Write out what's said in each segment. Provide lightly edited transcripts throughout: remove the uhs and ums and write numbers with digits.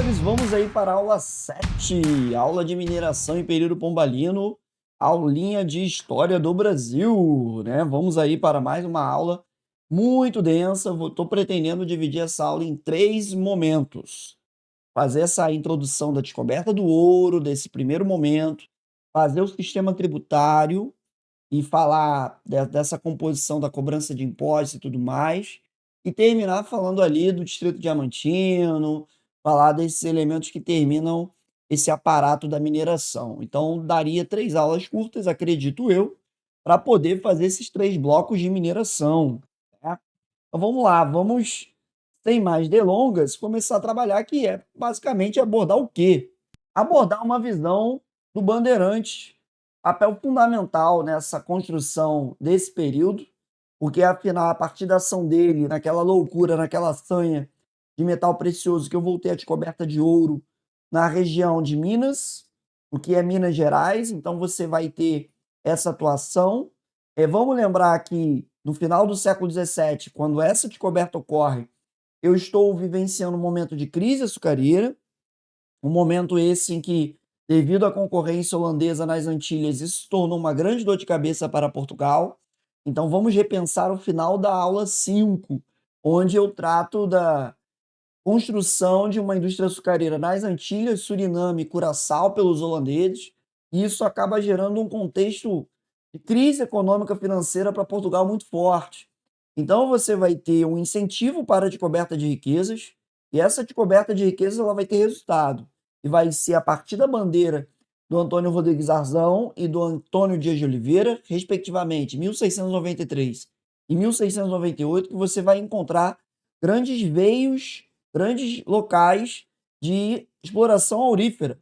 senhores, vamos aí para a aula 7, aula de mineração em período pombalino, aulinha de história do Brasil, né? Vamos aí para mais uma aula muito densa. Estou pretendendo dividir essa aula em 3 momentos. Fazer essa introdução da descoberta do ouro, desse primeiro momento, fazer o sistema tributário e falar dessa composição da cobrança de impostos e tudo mais, e terminar falando ali do Distrito Diamantino, falar desses elementos que terminam esse aparato da mineração. Então, daria 3 aulas curtas, acredito eu, para poder fazer esses 3 blocos de mineração, né? Então, vamos lá, vamos, sem mais delongas, começar a trabalhar, que é basicamente abordar o quê? Abordar uma visão do Bandeirante, papel fundamental nessa construção desse período, porque afinal, a partir da ação dele, naquela loucura, naquela sanha de metal precioso, que eu voltei à descoberta de ouro na região de Minas, o que é Minas Gerais, então você vai ter essa atuação. Vamos lembrar que no final do século XVII, quando essa descoberta ocorre, eu estou vivenciando um momento de crise açucareira, um momento esse em que, devido à concorrência holandesa nas Antilhas, isso se tornou uma grande dor de cabeça para Portugal. Então vamos repensar o final da aula 5, onde eu trato da construção de uma indústria açucareira nas Antilhas, Suriname e Curaçao pelos holandeses. E isso acaba gerando um contexto de crise econômica financeira para Portugal muito forte. Então você vai ter um incentivo para a descoberta de riquezas, e essa descoberta de riquezas ela vai ter resultado. E vai ser a partir da bandeira do Antônio Rodrigues Arzão e do Antônio Dias de Oliveira, respectivamente, 1693 e 1698, que você vai encontrar grandes veios, grandes locais de exploração aurífera.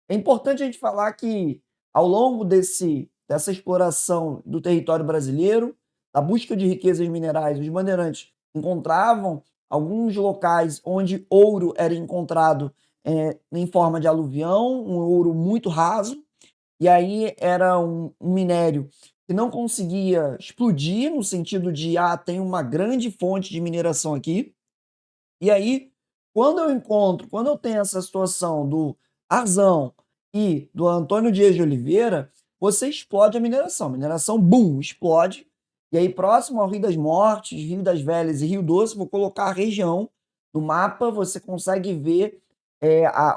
É importante a gente falar que, ao longo dessa exploração do território brasileiro, da busca de riquezas minerais, os bandeirantes encontravam alguns locais onde ouro era encontrado em forma de aluvião, um ouro muito raso, e aí era um minério que não conseguia explodir, no sentido de, tem uma grande fonte de mineração aqui. E aí, quando eu tenho essa situação do Arzão e do Antônio Dias de Oliveira, você explode a mineração, boom, explode. E aí, próximo ao Rio das Mortes, Rio das Velhas e Rio Doce, vou colocar a região no mapa, você consegue ver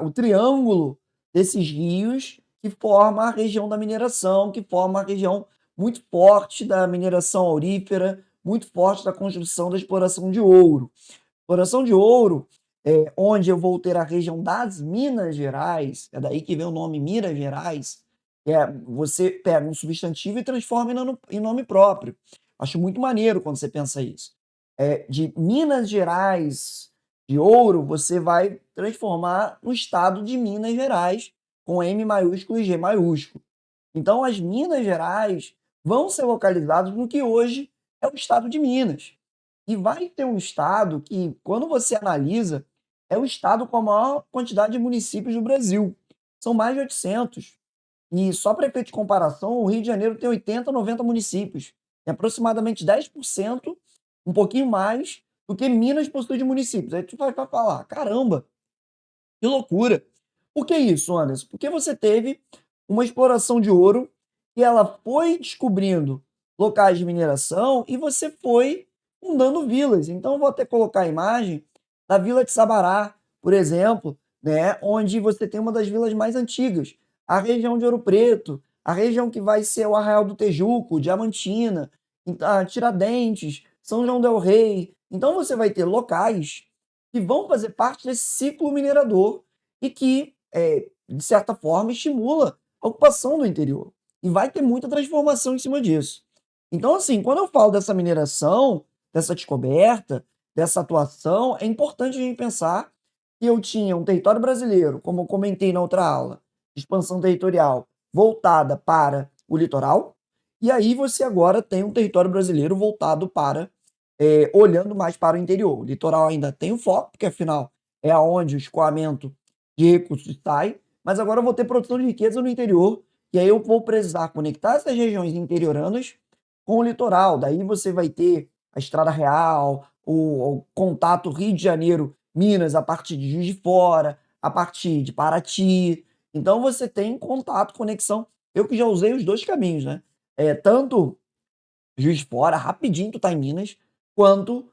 o triângulo desses rios que forma a região da mineração, que forma a região muito forte da mineração aurífera, muito forte da construção da exploração de ouro. Exploração de ouro, onde eu vou ter a região das Minas Gerais, é daí que vem o nome Minas Gerais, você pega um substantivo e transforma em nome próprio. Acho muito maneiro quando você pensa isso. De Minas Gerais de ouro, você vai transformar no estado de Minas Gerais, com M maiúsculo e G maiúsculo. Então, as Minas Gerais vão ser localizadas no que hoje é o estado de Minas. E vai ter um estado que, quando você analisa, é o estado com a maior quantidade de municípios do Brasil. São mais de 800. E só para efeito de comparação, o Rio de Janeiro tem 80, 90 municípios. É aproximadamente 10%, um pouquinho mais, do que Minas possui de municípios. Aí tu vai falar, caramba, que loucura. Por que isso, Anderson? Porque você teve uma exploração de ouro e ela foi descobrindo locais de mineração e você foi fundando vilas. Então, eu vou até colocar a imagem da Vila de Sabará, por exemplo, né, onde você tem uma das vilas mais antigas, a região de Ouro Preto, a região que vai ser o Arraial do Tejuco, Diamantina, Tiradentes, São João del Rei. Então, você vai ter locais que vão fazer parte desse ciclo minerador e que, de certa forma, estimula a ocupação do interior. E vai ter muita transformação em cima disso. Então, assim, quando eu falo dessa mineração, dessa descoberta, dessa atuação, é importante a gente pensar que eu tinha um território brasileiro, como eu comentei na outra aula, de expansão territorial voltada para o litoral, e aí você agora tem um território brasileiro voltado para, olhando mais para o interior. O litoral ainda tem o foco, porque afinal é aonde o escoamento de recursos sai, mas agora eu vou ter produção de riqueza no interior, e aí eu vou precisar conectar essas regiões interioranas com o litoral. Daí você vai ter a Estrada Real, o contato Rio de Janeiro, Minas, a partir de Juiz de Fora, a partir de Paraty. Então você tem contato, conexão. Eu que já usei os 2 caminhos, né. Tanto Juiz de Fora, rapidinho tu tá em Minas, quanto,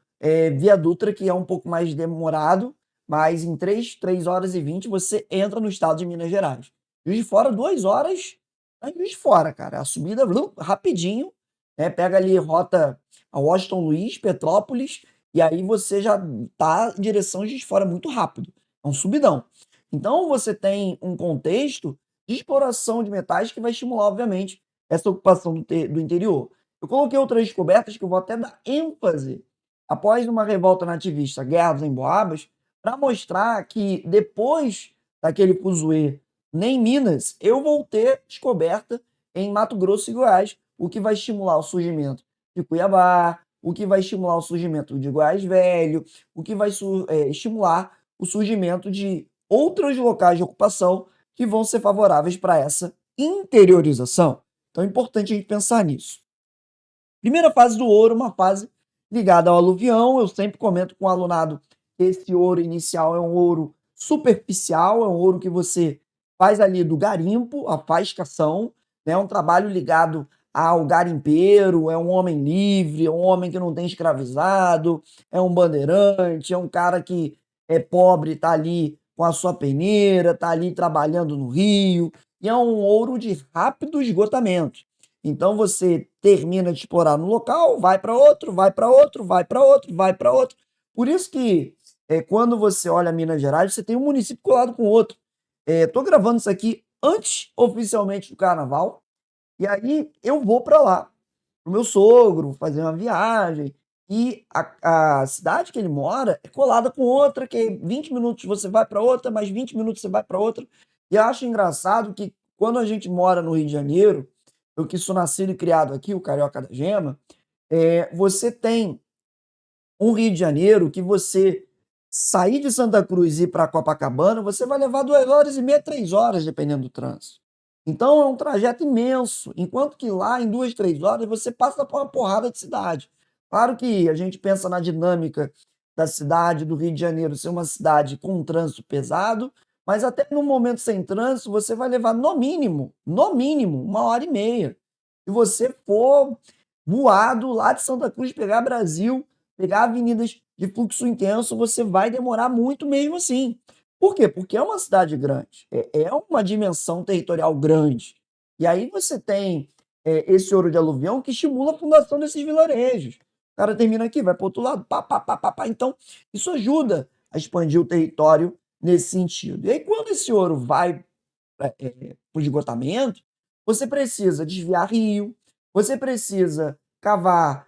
Via Dutra, que é um pouco mais demorado, mas em 3 horas e 20 você entra no estado de Minas Gerais. Juiz de Fora, 2 horas, tá em Juiz de Fora, cara. A subida rapidinho, né, pega ali rota a Washington Luiz, Petrópolis, e aí você já tá em direção a Juiz de Fora muito rápido. É um subidão. Então você tem um contexto de exploração de metais que vai estimular, obviamente, essa ocupação do interior. Eu coloquei outras descobertas que eu vou até dar ênfase após uma revolta nativista, Guerra dos Emboabas, para mostrar que depois daquele fuzuê nem Minas, eu vou ter descoberta em Mato Grosso e Goiás, o que vai estimular o surgimento de Cuiabá, o que vai estimular o surgimento de Goiás Velho, o que vai estimular o surgimento de outros locais de ocupação que vão ser favoráveis para essa interiorização. Então é importante a gente pensar nisso. Primeira fase do ouro, uma fase ligada ao aluvião. Eu sempre comento com o alunado que esse ouro inicial é um ouro superficial, é um ouro que você faz ali do garimpo, a fascação, né? É um trabalho ligado ao garimpeiro, é um homem livre, é um homem que não tem escravizado, é um bandeirante, é um cara que é pobre, está ali com a sua peneira, está ali trabalhando no rio, e é um ouro de rápido esgotamento. Então você termina de explorar no local, vai para outro, vai para outro, vai para outro, vai para outro. Por isso que quando você olha Minas Gerais, você tem um município colado com outro. Estou gravando isso aqui antes oficialmente do carnaval, e aí eu vou para lá, pro meu sogro, fazer uma viagem. E a cidade que ele mora é colada com outra, que 20 minutos você vai para outra, mais 20 minutos você vai para outra. E eu acho engraçado que quando a gente mora no Rio de Janeiro, eu que sou nascido e criado aqui, o Carioca da Gema, você tem um Rio de Janeiro que você sair de Santa Cruz e ir para Copacabana, você vai levar 2 horas e meia, 3 horas, dependendo do trânsito. Então é um trajeto imenso, enquanto que lá em 2, 3 horas você passa por uma porrada de cidade. Claro que a gente pensa na dinâmica da cidade do Rio de Janeiro ser uma cidade com um trânsito pesado, mas até no momento sem trânsito você vai levar no mínimo, 1 hora e meia. Se você for voado lá de Santa Cruz, pegar Brasil, pegar avenidas de fluxo intenso, você vai demorar muito mesmo assim. Por quê? Porque é uma cidade grande, é uma dimensão territorial grande. E aí você tem esse ouro de aluvião que estimula a fundação desses vilarejos. O cara termina aqui, vai para o outro lado, pá, pá, pá, pá, pá. Então, isso ajuda a expandir o território nesse sentido. E aí, quando esse ouro vai para o esgotamento, você precisa desviar rio, você precisa cavar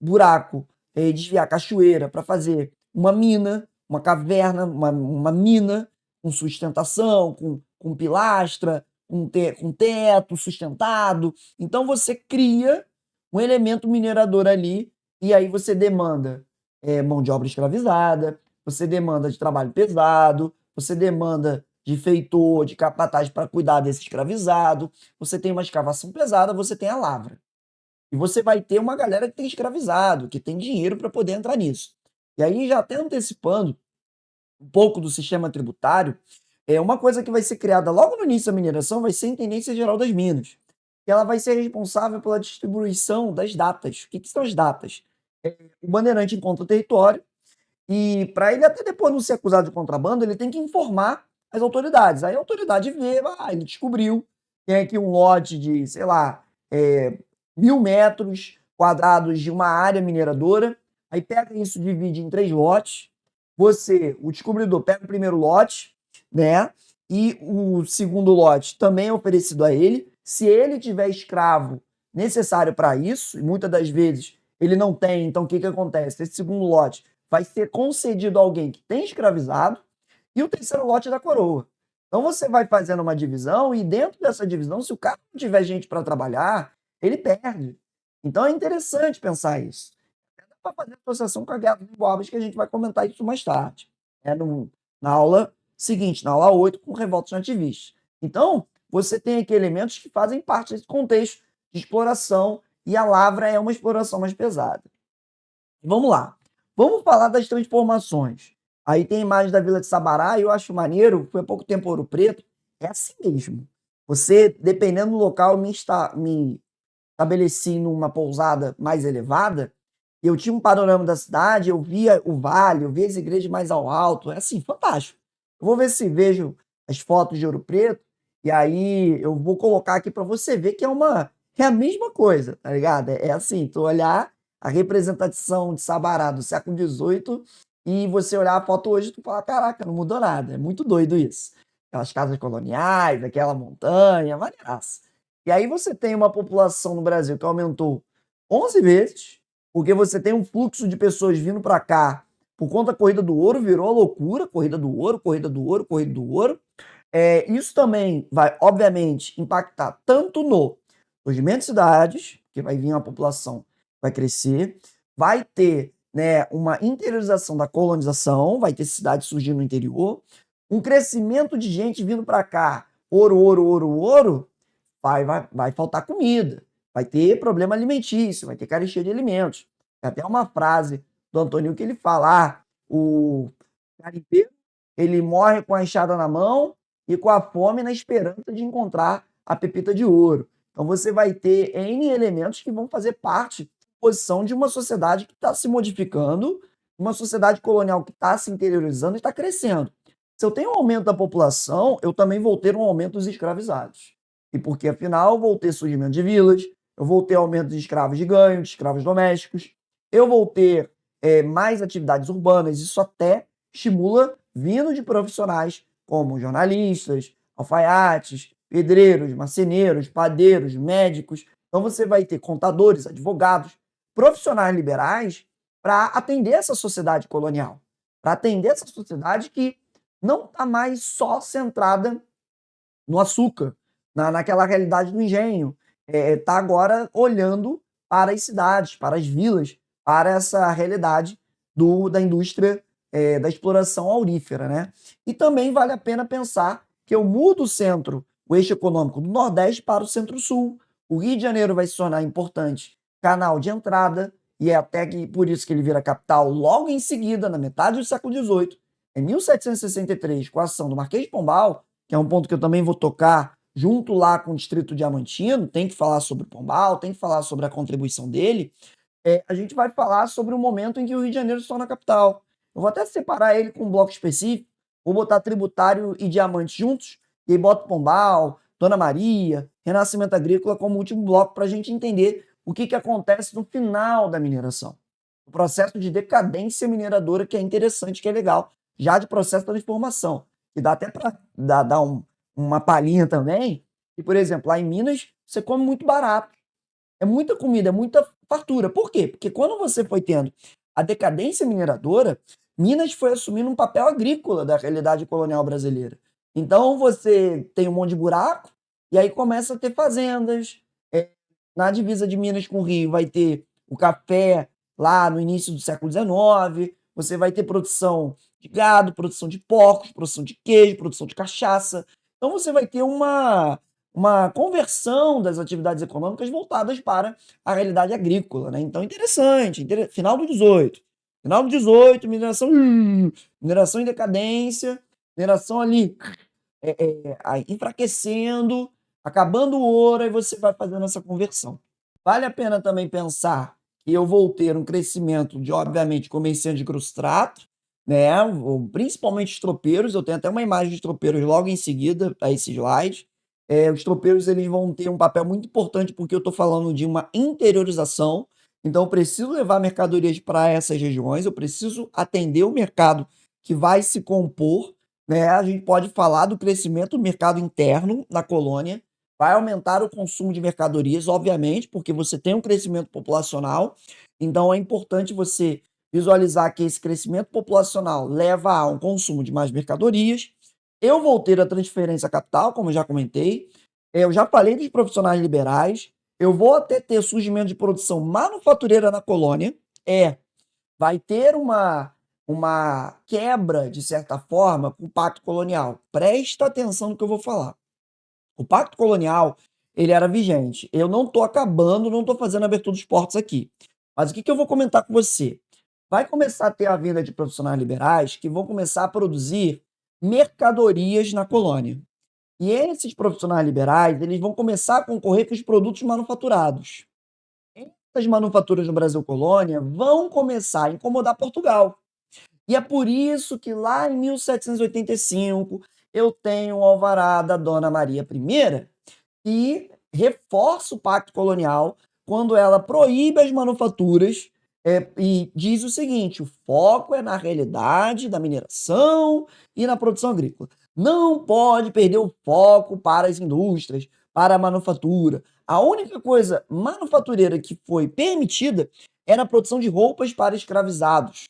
buraco, desviar cachoeira para fazer uma mina, uma caverna, uma mina com sustentação, com pilastra, com teto sustentado. Então você cria um elemento minerador ali e aí você demanda mão de obra escravizada, você demanda de trabalho pesado, você demanda de feitor, de capataz para cuidar desse escravizado, você tem uma escavação pesada, você tem a lavra. E você vai ter uma galera que tem escravizado, que tem dinheiro para poder entrar nisso. E aí, já até antecipando um pouco do sistema tributário, uma coisa que vai ser criada logo no início da mineração vai ser a Intendência Geral das Minas. Que ela vai ser responsável pela distribuição das datas. O que, que são as datas? O bandeirante encontra o território e, para ele até depois não ser acusado de contrabando, ele tem que informar as autoridades. Aí a autoridade vê, ele descobriu, tem aqui um lote de, sei lá, 1.000 metros quadrados de uma área mineradora, aí pega isso, divide em 3 lotes, você, o descobridor, pega o primeiro lote, né, e o segundo lote também é oferecido a ele, se ele tiver escravo necessário para isso, e muitas das vezes ele não tem, então o que, que acontece? Esse segundo lote vai ser concedido a alguém que tem escravizado, e o terceiro lote é da coroa. Então você vai fazendo uma divisão, e dentro dessa divisão, se o cara não tiver gente para trabalhar, ele perde. Então é interessante pensar isso. Dá para fazer associação com a Guerra dos Emboabas, que a gente vai comentar isso mais tarde. Na aula seguinte, na aula 8, com revoltas nativistas. Então, você tem aqui elementos que fazem parte desse contexto de exploração, e a lavra é uma exploração mais pesada. Vamos lá. Vamos falar das transformações. Aí tem a imagem da Vila de Sabará, e eu acho maneiro, foi há pouco tempo Ouro Preto, é assim mesmo. Você, dependendo do local, me estabeleci numa pousada mais elevada, e eu tinha um panorama da cidade, eu via o vale, eu via as igrejas mais ao alto, é assim, fantástico. Eu vou ver se vejo as fotos de Ouro Preto, e aí eu vou colocar aqui para você ver que é a mesma coisa, tá ligado? É assim, tu olhar a representação de Sabará do século XVIII e você olhar a foto hoje, tu fala, caraca, não mudou nada, é muito doido isso. Aquelas casas coloniais, aquela montanha, maneiraço. E aí você tem uma população no Brasil que aumentou 11 vezes, porque você tem um fluxo de pessoas vindo para cá por conta da corrida do ouro, virou loucura, corrida do ouro, corrida do ouro, corrida do ouro. Isso também vai, obviamente, impactar tanto no surgimento de cidades, que vai vir uma população, vai crescer, vai ter, né, uma interiorização da colonização, vai ter cidades surgindo no interior, um crescimento de gente vindo para cá, ouro, ouro, ouro, ouro, vai faltar comida, vai ter problema alimentício, vai ter carestia de alimentos. Tem até uma frase do Antônio que ele fala: o garimpeiro ele morre com a enxada na mão e com a fome na esperança de encontrar a pepita de ouro. Então você vai ter N elementos que vão fazer parte da posição de uma sociedade que está se modificando, uma sociedade colonial que está se interiorizando e está crescendo. Se eu tenho um aumento da população, eu também vou ter um aumento dos escravizados. E porque, afinal, eu vou ter surgimento de vilas, eu vou ter aumento de escravos de ganho, de escravos domésticos, eu vou ter mais atividades urbanas, isso até estimula vindo de profissionais como jornalistas, alfaiates, pedreiros, marceneiros, padeiros, médicos. Então você vai ter contadores, advogados, profissionais liberais para atender essa sociedade colonial, para atender essa sociedade que não está mais só centrada no açúcar, naquela realidade do engenho. Está agora olhando para as cidades, para as vilas, para essa realidade da indústria da exploração aurífera. Né? E também vale a pena pensar que eu mudo o centro, o eixo econômico do Nordeste para o Centro-Sul. O Rio de Janeiro vai se tornar importante canal de entrada, e é até que por isso que ele vira capital logo em seguida, na metade do século XVIII, em 1763, com a ação do Marquês de Pombal, que é um ponto que eu também vou tocar junto lá com o Distrito Diamantino, tem que falar sobre o Pombal, tem que falar sobre a contribuição dele, a gente vai falar sobre o momento em que o Rio de Janeiro se torna capital. Eu vou até separar ele com um bloco específico, vou botar Tributário e Diamante juntos, e aí boto Pombal, Dona Maria, Renascimento Agrícola como último bloco para a gente entender o que acontece no final da mineração. O processo de decadência mineradora que é interessante, que é legal, já de processo de transformação, que dá até para dar uma palhinha também. E, por exemplo, lá em Minas, você come muito barato. É muita comida, é muita fartura. Por quê? Porque quando você foi tendo a decadência mineradora, Minas foi assumindo um papel agrícola da realidade colonial brasileira. Então você tem um monte de buraco, e aí começa a ter fazendas. Na divisa de Minas com o Rio vai ter o café lá no início do século XIX, você vai ter produção de gado, produção de porcos, produção de queijo, produção de cachaça. Então você vai ter uma conversão das atividades econômicas voltadas para a realidade agrícola. Né? Então, interessante. Final do 18. Final do 18, mineração em decadência, mineração ali enfraquecendo, acabando o ouro, aí você vai fazendo essa conversão. Vale a pena também pensar que eu vou ter um crescimento de, obviamente, comerciantes de crustáceo, né? Principalmente os tropeiros. Eu tenho até uma imagem de tropeiros logo em seguida a esse slide. Os tropeiros eles vão ter um papel muito importante porque eu estou falando de uma interiorização. Então, eu preciso levar mercadorias para essas regiões, eu preciso atender o mercado que vai se compor. Né? A gente pode falar do crescimento do mercado interno na colônia, vai aumentar o consumo de mercadorias, obviamente, porque você tem um crescimento populacional. Então, é importante você visualizar que esse crescimento populacional leva a um consumo de mais mercadorias. Eu vou ter a transferência capital, como eu já comentei. Eu já falei dos profissionais liberais. Eu vou até ter surgimento de produção manufatureira na colônia. Vai ter uma quebra, de certa forma, com o Pacto Colonial. Presta atenção no que eu vou falar. O Pacto Colonial, ele era vigente. Eu não estou acabando, não estou fazendo a abertura dos portos aqui. Mas o que eu vou comentar com você? vai começar a ter a vinda de profissionais liberais que vão começar a produzir mercadorias na colônia. E esses profissionais liberais, eles vão começar a concorrer com os produtos manufaturados. Essas manufaturas no Brasil colônia vão começar a incomodar Portugal. E é por isso que lá em 1785 eu tenho o alvará da Dona Maria I, que reforça o pacto colonial quando ela proíbe as manufaturas e diz o seguinte: o foco é na realidade da mineração e na produção agrícola. Não pode perder o foco para as indústrias, para a manufatura. A única coisa manufatureira que foi permitida era a produção de roupas para escravizados.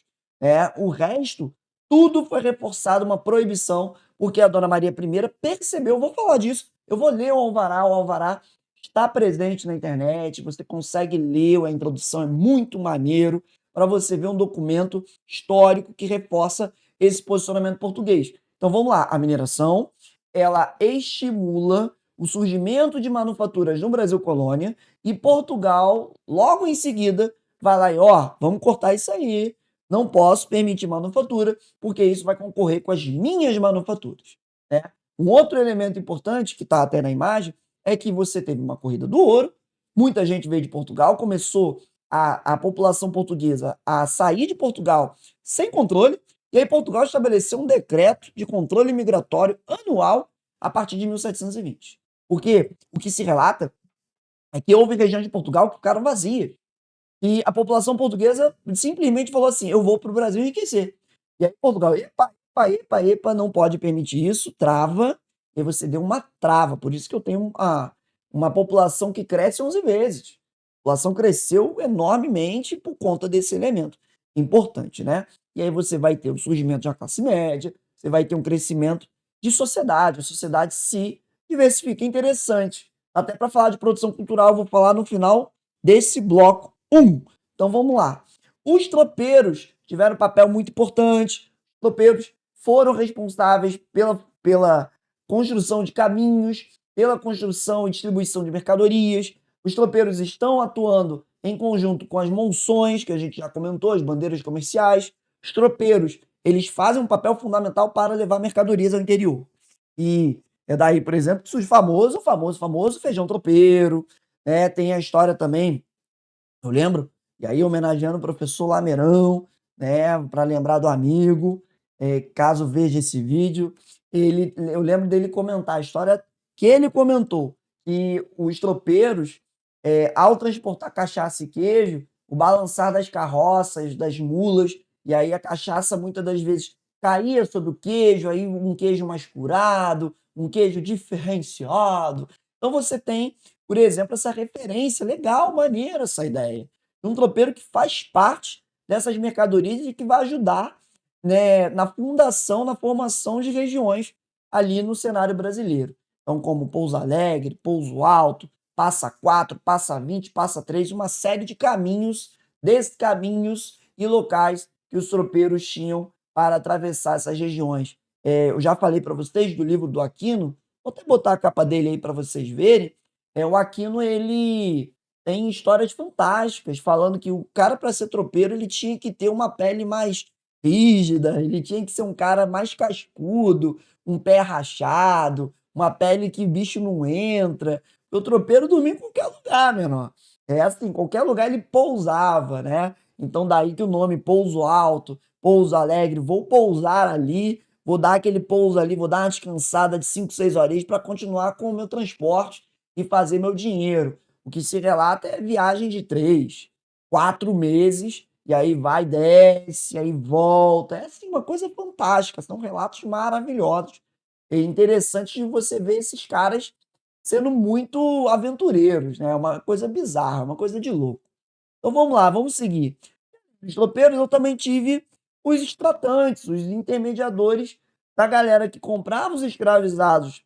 O resto, tudo foi reforçado, uma proibição, porque a Dona Maria I percebeu, vou falar disso, eu vou ler o Alvará está presente na internet, você consegue ler, a introdução é muito maneiro, para você ver um documento histórico que reforça esse posicionamento português. Então vamos lá, a mineração, ela estimula o surgimento de manufaturas no Brasil colônia e Portugal, logo em seguida, vai lá e, vamos cortar isso aí, não posso permitir manufatura, porque isso vai concorrer com as minhas manufaturas, né? Um outro elemento importante, que está até na imagem, é que você teve uma corrida do ouro, muita gente veio de Portugal, começou a população portuguesa a sair de Portugal sem controle, e aí Portugal estabeleceu um decreto de controle migratório anual a partir de 1720. Porque o que se relata é que houve regiões de Portugal que ficaram vazias. E a população portuguesa simplesmente falou assim: eu vou para o Brasil enriquecer. E aí Portugal, epa, epa, epa, epa, não pode permitir isso, trava. E você deu uma trava. Por isso que eu tenho uma população que cresce 11 vezes. A população cresceu enormemente por conta desse elemento importante, né? E aí você vai ter o surgimento da classe média, você vai ter um crescimento de sociedade, a sociedade se diversifica. Interessante. Até para falar de produção cultural, eu vou falar no final desse bloco 1. Então vamos lá. Os tropeiros tiveram um papel muito importante. Os tropeiros foram responsáveis pela construção de caminhos, pela construção e distribuição de mercadorias. Os tropeiros estão atuando em conjunto com as monções, que a gente já comentou, as bandeiras comerciais. Os tropeiros, eles fazem um papel fundamental para levar mercadorias ao interior. E é daí, por exemplo, que surge o famoso feijão tropeiro, né? Tem a história também, eu lembro, e aí homenageando o professor Lameirão, né, para lembrar do amigo, caso veja esse vídeo, eu lembro dele comentar a história que ele comentou, que os tropeiros, ao transportar cachaça e queijo, o balançar das carroças, das mulas, e aí a cachaça muitas das vezes caía sobre o queijo, aí um queijo mais curado, um queijo diferenciado. Então você tem, por exemplo, essa referência legal, maneira essa ideia. Um tropeiro que faz parte dessas mercadorias e que vai ajudar, né, na fundação, na formação de regiões ali no cenário brasileiro. Então, como Pouso Alegre, Pouso Alto, Passa 4, Passa 20, Passa 3, uma série de caminhos, descaminhos e locais que os tropeiros tinham para atravessar essas regiões. Eu já falei para vocês do livro do Aquino, vou até botar a capa dele aí para vocês verem. O Aquino, ele tem histórias fantásticas, falando que o cara, para ser tropeiro, ele tinha que ter uma pele mais rígida, ele tinha que ser um cara mais cascudo, um pé rachado, uma pele que bicho não entra. O tropeiro dormia em qualquer lugar, meu irmão. É assim, qualquer lugar ele pousava, né? Então daí que o nome Pouso Alto, Pouso Alegre, vou pousar ali, vou dar aquele pouso ali, vou dar uma descansada de 5, 6 horas para continuar com o meu transporte e fazer meu dinheiro. O que se relata é viagem de 3, 4 meses, e aí vai, desce, aí volta. É assim, uma coisa fantástica, são relatos maravilhosos. É interessante de você ver esses caras sendo muito aventureiros, né? É uma coisa bizarra, uma coisa de louco. Então vamos lá, vamos seguir. Os tropeiros, eu também tive os extratantes, os intermediadores da galera que comprava os escravizados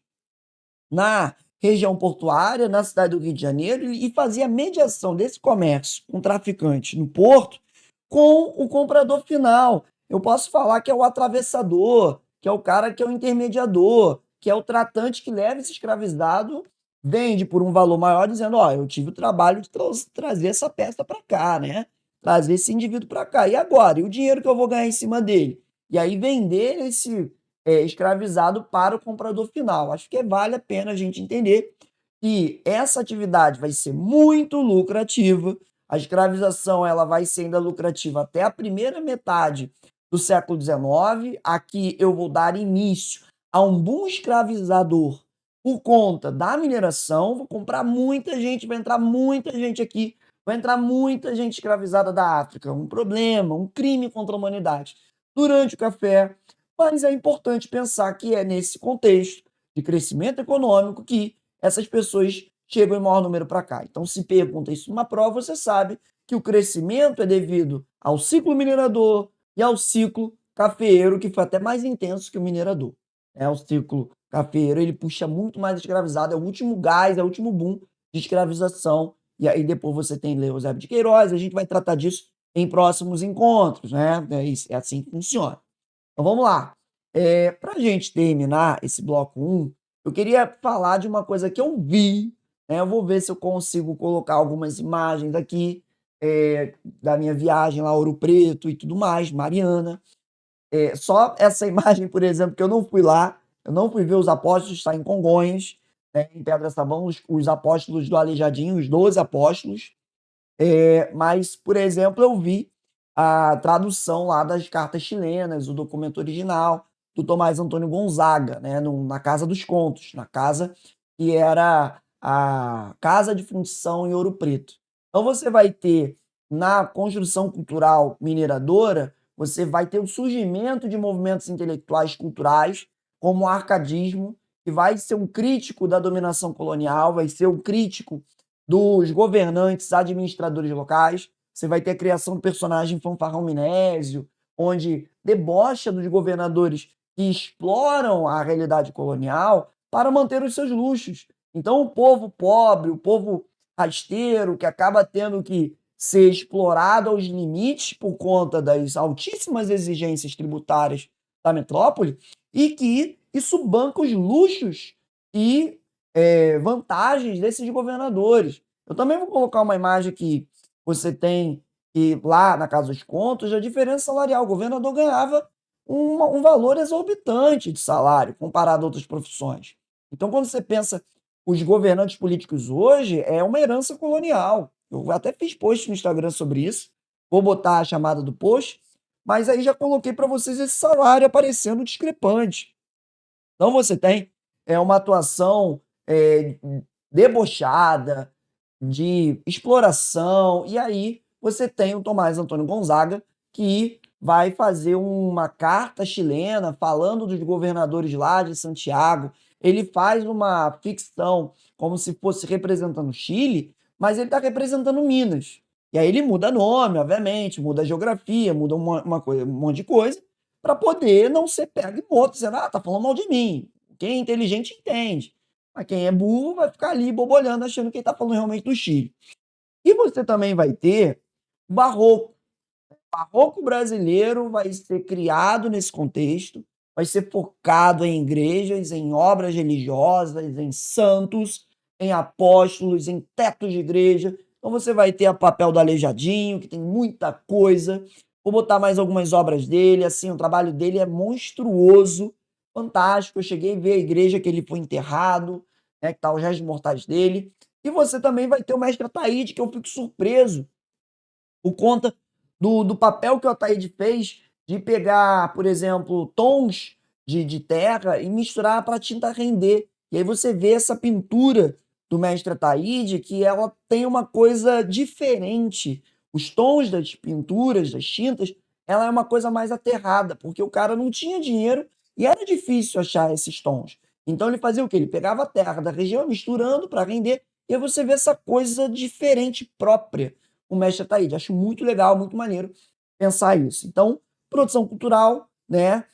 na região portuária, na cidade do Rio de Janeiro, e fazia mediação desse comércio com traficantes no porto com o comprador final. Eu posso falar que é o atravessador, que é o cara que é o intermediador, que é o tratante que leva esse escravizado, vende por um valor maior, dizendo: ó, eu tive o trabalho de trazer essa peça para cá, né? trazer esse indivíduo para cá. E agora? E o dinheiro que eu vou ganhar em cima dele? E aí vender esse escravizado para o comprador final. Acho que vale a pena a gente entender que essa atividade vai ser muito lucrativa. A escravização ela vai ser ainda lucrativa até a primeira metade do século XIX. Aqui eu vou dar início a um boom escravizador por conta da mineração. Vou comprar muita gente, vai entrar muita gente aqui, vai entrar muita gente escravizada da África. Um problema, um crime contra a humanidade durante o café. Mas é importante pensar que é nesse contexto de crescimento econômico que essas pessoas chegam em maior número para cá. Então, se pergunta isso numa prova, você sabe que o crescimento é devido ao ciclo minerador e ao ciclo cafeeiro, que foi até mais intenso que o minerador. O ciclo cafeeiro ele puxa muito mais escravizado, é o último gás, é o último boom de escravização. E aí depois você tem Eusébio de Queiroz, a gente vai tratar disso em próximos encontros, né? É assim que funciona. Então vamos lá. Para a gente terminar esse bloco 1, eu queria falar de uma coisa que eu vi, né? Eu vou ver se eu consigo colocar algumas imagens aqui da minha viagem lá a Ouro Preto e tudo mais, Mariana. Só essa imagem, por exemplo, que eu não fui lá, eu não fui ver os apóstolos, está em Congonhas, né, em Pedra Sabão, os apóstolos do Aleijadinho, os 12 apóstolos. Mas, por exemplo, eu vi a tradução lá das cartas chilenas, o documento original do Tomás Antônio Gonzaga, né, na Casa dos Contos, na casa que era a Casa de Fundição em Ouro Preto. Então você vai ter, na construção cultural mineradora, você vai ter o surgimento de movimentos intelectuais culturais, como o arcadismo, que vai ser um crítico da dominação colonial, vai ser um crítico dos governantes, administradores locais. Você vai ter a criação do personagem Fanfarrão Minésio, onde debocha dos governadores que exploram a realidade colonial para manter os seus luxos. Então, o povo pobre, o povo rasteiro, que acaba tendo que ser explorado aos limites por conta das altíssimas exigências tributárias da metrópole, e que isso banca os luxos e vantagens desses governadores. Eu também vou colocar uma imagem que você tem que lá na Casa dos Contos, a diferença salarial. O governador ganhava um valor exorbitante de salário comparado a outras profissões. Então, quando você pensa os governantes políticos hoje, é uma herança colonial. Eu até fiz post no Instagram sobre isso. Vou botar a chamada do post, mas aí já coloquei para vocês esse salário aparecendo discrepante. Então você tem uma atuação debochada, de exploração, e aí você tem o Tomás Antônio Gonzaga, que vai fazer uma carta chilena falando dos governadores lá de Santiago. Ele faz uma ficção como se fosse representando o Chile, mas ele está representando Minas. E aí ele muda nome, obviamente, muda a geografia, muda um monte de coisa, para poder não ser pego e morto, dizendo, tá falando mal de mim. Quem é inteligente entende. Mas quem é burro vai ficar ali bobolhando, achando que ele está falando realmente do Chile. E você também vai ter o barroco. O barroco brasileiro vai ser criado nesse contexto, vai ser focado em igrejas, em obras religiosas, em santos, em apóstolos, em tetos de igreja. Então você vai ter o papel do Aleijadinho, que tem muita coisa. Vou botar mais algumas obras dele, assim, o trabalho dele é monstruoso, fantástico. Eu cheguei a ver a igreja que ele foi enterrado, né, que tá os restos mortais dele. E você também vai ter o mestre Ataíde, que eu fico surpreso por conta do papel que o Ataíde fez de pegar, por exemplo, tons de terra e misturar para a tinta render. E aí você vê essa pintura do mestre Ataíde, que ela tem uma coisa diferente. Os tons das pinturas, das tintas, ela é uma coisa mais aterrada, porque o cara não tinha dinheiro e era difícil achar esses tons. Então ele fazia o quê? Ele pegava a terra da região, misturando para render, e aí você vê essa coisa diferente, própria, o mestre Ataíde. Acho muito legal, muito maneiro pensar isso. Então, produção cultural, né,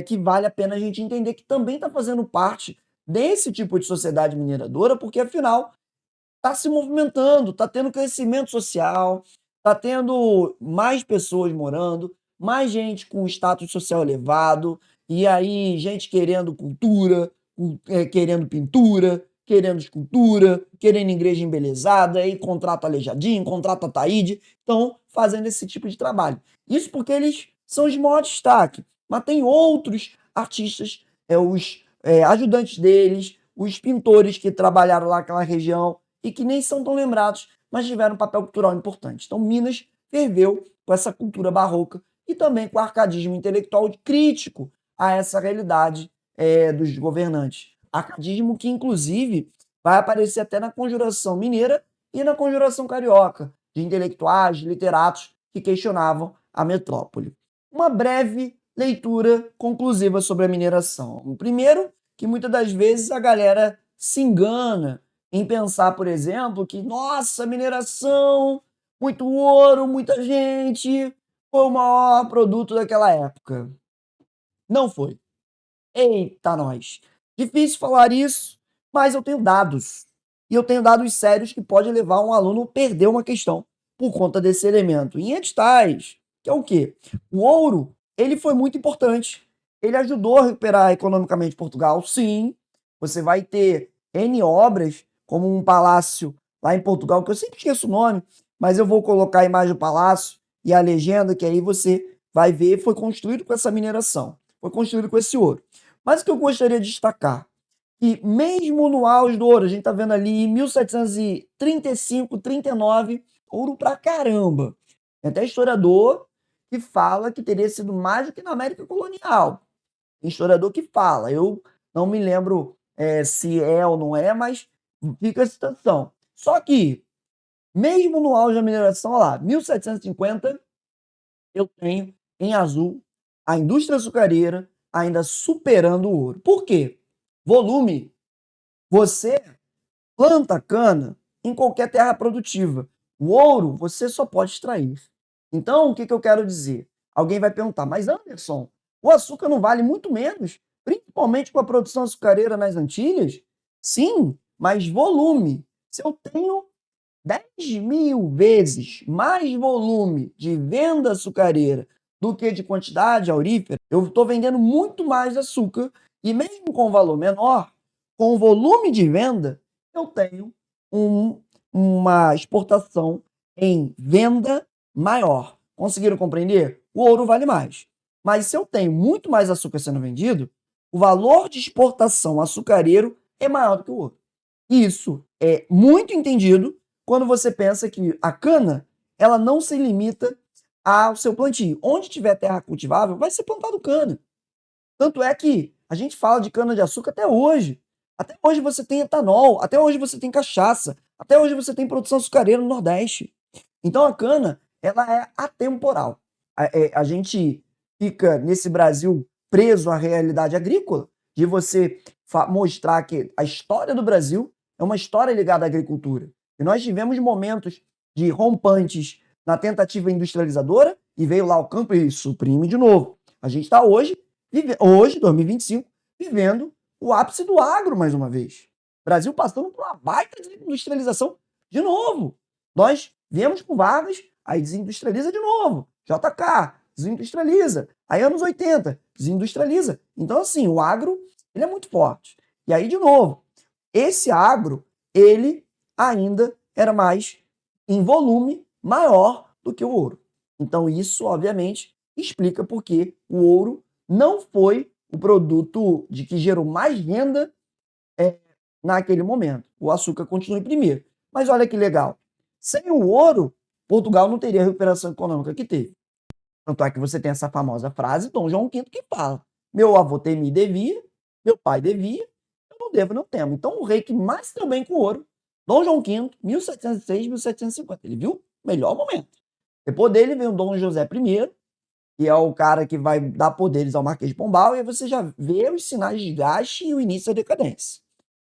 que vale a pena a gente entender que também está fazendo parte desse tipo de sociedade mineradora, porque afinal está se movimentando, está tendo crescimento social, está tendo mais pessoas morando, mais gente com status social elevado, e aí gente querendo cultura, querendo pintura, querendo escultura, querendo igreja embelezada, aí contrata Aleijadinho, contrata Taíde, estão fazendo esse tipo de trabalho. Isso porque eles são os maiores destaque, mas tem outros artistas, os ajudantes deles, os pintores que trabalharam lá naquela região e que nem são tão lembrados, mas tiveram um papel cultural importante. Então Minas ferveu com essa cultura barroca e também com o arcadismo intelectual crítico a essa realidade dos governantes. Arcadismo que, inclusive, vai aparecer até na Conjuração Mineira e na Conjuração Carioca, de intelectuais, literatos que questionavam a metrópole. Uma breve leitura conclusiva sobre a mineração. Primeiro, que muitas das vezes a galera se engana em pensar, por exemplo, que, nossa, mineração, muito ouro, muita gente, foi o maior produto daquela época. Não foi. Eita, nós. Difícil falar isso, mas eu tenho dados. E eu tenho dados sérios que podem levar um aluno a perder uma questão por conta desse elemento. Em editais, que é o quê? O ouro, ele foi muito importante. Ele ajudou a recuperar economicamente Portugal, sim. Você vai ter N obras, como um palácio lá em Portugal, que eu sempre esqueço o nome, mas eu vou colocar a imagem do palácio e a legenda, que aí você vai ver, foi construído com essa mineração, foi construído com esse ouro. Mas o que eu gostaria de destacar, que mesmo no auge do ouro, a gente está vendo ali em 1735, 39, ouro pra caramba. Tem até historiador que fala que teria sido mais do que na América colonial. Tem historiador que fala, eu não me lembro se é ou não é, mas fica a citação. Só que, mesmo no auge da mineração, olha lá, 1750, eu tenho em azul a indústria açucareira ainda superando o ouro. Por quê? Volume. Você planta cana em qualquer terra produtiva. O ouro você só pode extrair. Então, o que eu quero dizer? Alguém vai perguntar, mas Anderson, o açúcar não vale muito menos, principalmente com a produção açucareira nas Antilhas? Sim, mas volume. Se eu tenho 10.000 vezes mais volume de venda açucareira do que de quantidade aurífera, eu estou vendendo muito mais açúcar e mesmo com valor menor, com volume de venda, eu tenho uma exportação em venda maior. Conseguiram compreender? O ouro vale mais. Mas se eu tenho muito mais açúcar sendo vendido, o valor de exportação açucareiro é maior do que o ouro. Isso é muito entendido quando você pensa que a cana ela não se limita ao seu plantio. Onde tiver terra cultivável, vai ser plantado cana. Tanto é que a gente fala de cana-de-açúcar até hoje. Até hoje você tem etanol, até hoje você tem cachaça, até hoje você tem produção açucareira no Nordeste. Então a cana, ela é atemporal. A gente fica nesse Brasil preso à realidade agrícola, de você mostrar que a história do Brasil é uma história ligada à agricultura. E nós tivemos momentos de rompantes na tentativa industrializadora e veio lá o campo e suprime de novo. A gente está hoje, 2025, vivendo o ápice do agro mais uma vez. Brasil passando por uma baita desindustrialização de novo. Nós viemos com Vargas, aí desindustrializa de novo. JK, desindustrializa. Aí anos 80, desindustrializa. Então assim, o agro, ele é muito forte. E aí, de novo, esse agro, ele ainda era mais, em volume, maior do que o ouro. Então isso, obviamente, explica por que o ouro não foi o produto de que gerou mais renda naquele momento. O açúcar continua em primeiro. Mas olha que legal. Sem o ouro, Portugal não teria a recuperação econômica que teve. Tanto é que você tem essa famosa frase Dom João V que fala: meu avô me devia, meu pai devia, eu não devo, não temo. Então o rei que mais se deu bem com o ouro, Dom João V, 1706, 1750. Ele viu o melhor momento. Depois dele vem o Dom José I, que é o cara que vai dar poderes ao Marquês de Pombal, e aí você já vê os sinais de desgaste e o início da decadência.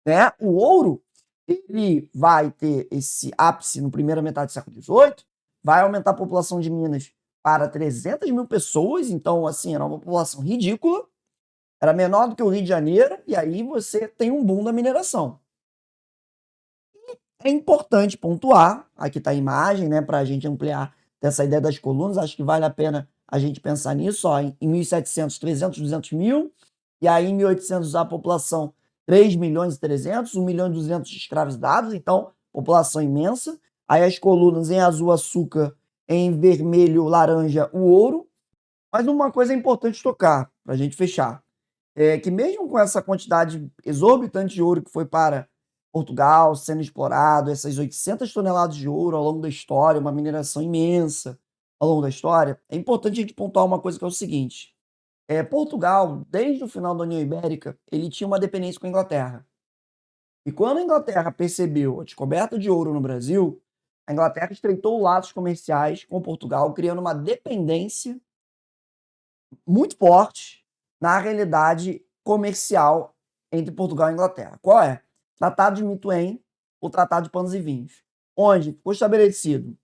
Né? O ouro, ele vai ter esse ápice na primeira metade do século XVIII, vai aumentar a população de Minas para 300 mil pessoas, então, assim, era uma população ridícula, era menor do que o Rio de Janeiro, e aí você tem um boom da mineração. E é importante pontuar, aqui está a imagem, né, para a gente ampliar dessa ideia das colunas, acho que vale a pena a gente pensar nisso, ó, em 1700, 300, 200 mil, e aí em 1800 a população 3 milhões e 300, 1 milhão e 200 de escravizados, então população imensa. Aí as colunas em azul açúcar, em vermelho laranja o ouro. Mas uma coisa é importante tocar, para a gente fechar, é que mesmo com essa quantidade exorbitante de ouro que foi para Portugal sendo explorado, essas 800 toneladas de ouro ao longo da história, uma mineração imensa ao longo da história, é importante a gente pontuar uma coisa que é o seguinte: Portugal, desde o final da União Ibérica, ele tinha uma dependência com a Inglaterra. E quando a Inglaterra percebeu a descoberta de ouro no Brasil, a Inglaterra estreitou laços comerciais com Portugal, criando uma dependência muito forte na realidade comercial entre Portugal e Inglaterra. Qual é? Tratado de Mituém, o Tratado de Panos e Vinhos, onde ficou estabelecido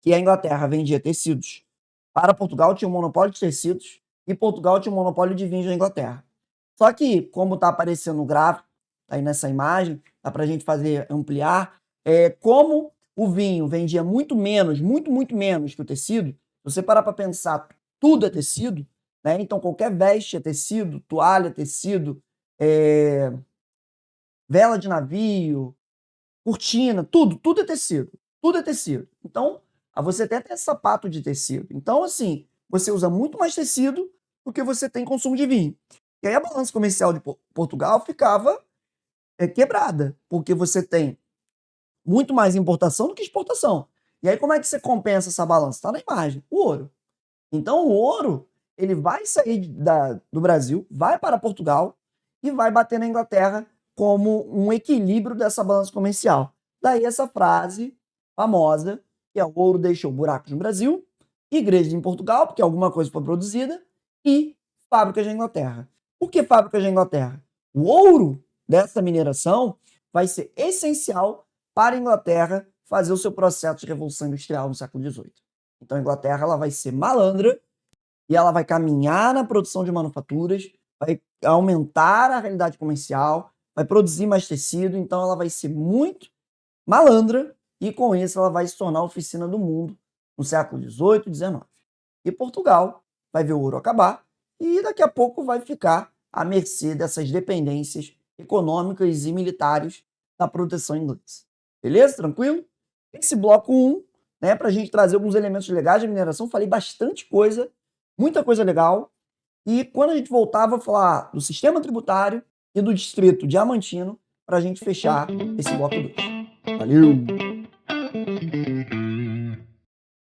que a Inglaterra vendia tecidos para Portugal, tinha um monopólio de tecidos, e Portugal tinha um monopólio de vinhos na Inglaterra. Só que, como está aparecendo no gráfico, tá aí nessa imagem, dá para a gente fazer ampliar, como o vinho vendia muito menos, muito menos que o tecido, se você parar para pensar, tudo é tecido, né? Então qualquer veste é tecido, toalha é tecido, vela de navio, cortina, tudo é tecido, tudo é tecido. Então, você até tem sapato de tecido. Então, assim, você usa muito mais tecido do que você tem consumo de vinho. E aí a balança comercial de Portugal ficava quebrada, porque você tem muito mais importação do que exportação. E aí como é que você compensa essa balança? Está na imagem, o ouro. Então o ouro, ele vai sair do Brasil, vai para Portugal e vai bater na Inglaterra como um equilíbrio dessa balança comercial. Daí essa frase famosa, que é: o ouro deixou buracos no Brasil, igrejas em Portugal, porque alguma coisa foi produzida, e fábricas na Inglaterra. Por que fábricas na Inglaterra? O ouro dessa mineração vai ser essencial para a Inglaterra fazer o seu processo de revolução industrial no século XVIII. Então a Inglaterra ela vai ser malandra e ela vai caminhar na produção de manufaturas, vai aumentar a realidade comercial, vai produzir mais tecido, então ela vai ser muito malandra e com isso ela vai se tornar a oficina do mundo no século XVIII e XIX. E Portugal vai ver o ouro acabar e daqui a pouco vai ficar à mercê dessas dependências econômicas e militares da proteção inglesa. Beleza? Tranquilo? Esse bloco 1, né, para a gente trazer alguns elementos legais da mineração, falei bastante coisa, muita coisa legal. E quando a gente voltar, vou falar do sistema tributário e do distrito diamantino para a gente fechar esse bloco 2. Valeu!